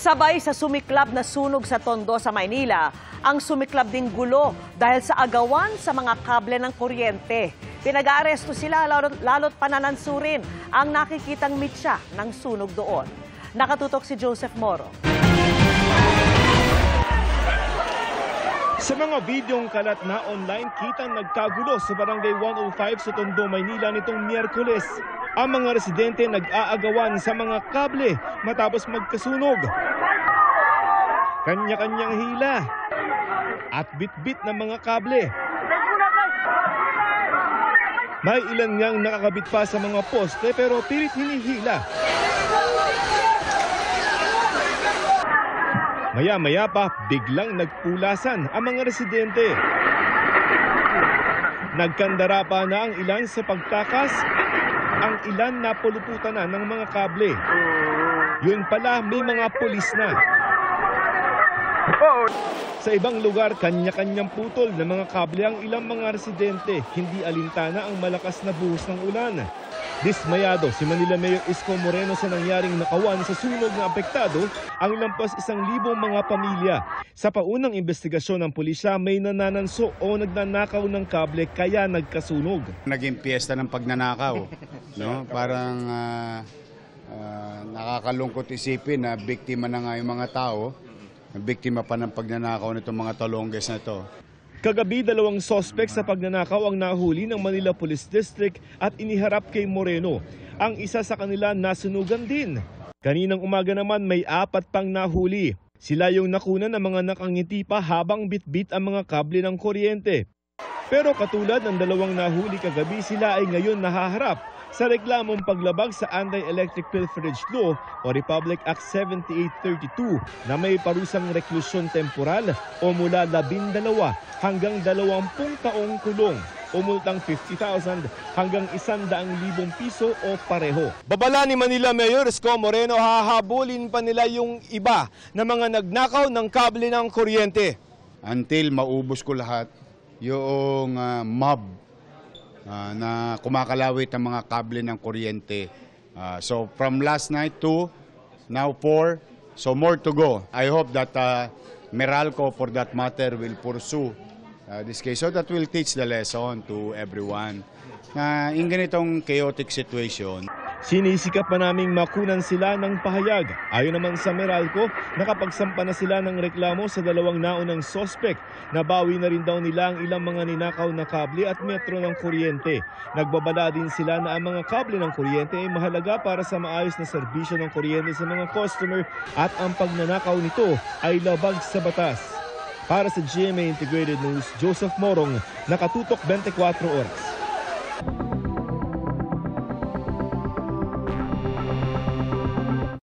Sabay sa sumiklab na sunog sa Tondo sa Maynila, ang sumiklab ding gulo dahil sa agawan sa mga kable ng kuryente. Pinag-aaresto sila lalo't pananansurin ang nakikitang mitsa ng sunog doon. Nakatutok si Joseph Moro. Sa mga videong kalat na online, kitang nagkagulo sa Barangay 105 sa Tondo, Maynila nitong Miyerkules. Ang mga residente nag-aagawan sa mga kable matapos magkasunog. Kanya-kanyang hila at bit-bit ng mga kable. May ilan ngang nakakabit pa sa mga poste pero pilit hinihila. Maya-maya pa, biglang nagpulasan ang mga residente. Nagkandara pa na ang ilan sa pagtakas, ang ilan na puluputan na ng mga kable. Yun pala, may mga pulis na. Sa ibang lugar, kanya-kanyang putol ng mga kable ang ilang mga residente. Hindi alintana ang malakas na buhos ng ulan. Dismayado si Manila Mayor Isko Moreno sa nangyaring nakawan sa sunog na apektado ang lampas 1,000 mga pamilya. Sa paunang investigasyon ng pulisya, may nanananso o nagnanakaw ng kable kaya nagkasunog. Naging piyesta ng pagnanakaw, no? Parang nakakalungkot isipin na biktima na nga yung mga tao, biktima pa ng pagnanakaw nitong mga talongges na to. Kagabi, 2 sospek sa pagnanakaw ang nahuli ng Manila Police District at iniharap kay Moreno. Ang isa sa kanila nasunugan din. Kaninang umaga naman may 4 pang nahuli. Sila yung nakunan ng mga nakangiti pa habang bitbit ang mga kable ng kuryente. Pero katulad ng 2 nahuli kagabi, sila ay ngayon nahaharap sa reklamong paglabag sa Anti-Electric Pilferage Law o Republic Act 7832 na may parusang reklusyon temporal o mula 12 hanggang 20 taong kulong o multang 50,000 hanggang 100,000 piso o pareho. Babala ni Manila Mayor Isko Moreno, hahabulin pa nila yung iba na mga nagnakaw ng kable ng kuryente. Until maubos ko lahat yung mob na kumakalawit ng mga kable ng kuryente. So from last night 2, now 4, so more to go. I hope that Meralco for that matter will pursue this case so that will teach the lesson to everyone na in ganitong chaotic situation. Sinisikap pa naming makunan sila ng pahayag. Ayon naman sa Meralco, nakapagsampa na sila ng reklamo sa 2 naunang sospek. Nabawi na rin daw nila ang ilang mga ninakaw na kable at metro ng kuryente. Nagbabala din sila na ang mga kable ng kuryente ay mahalaga para sa maayos na serbisyo ng kuryente sa mga customer at ang pagnanakaw nito ay labag sa batas. Para sa GMA Integrated News, Joseph Morong, nakatutok 24 oras.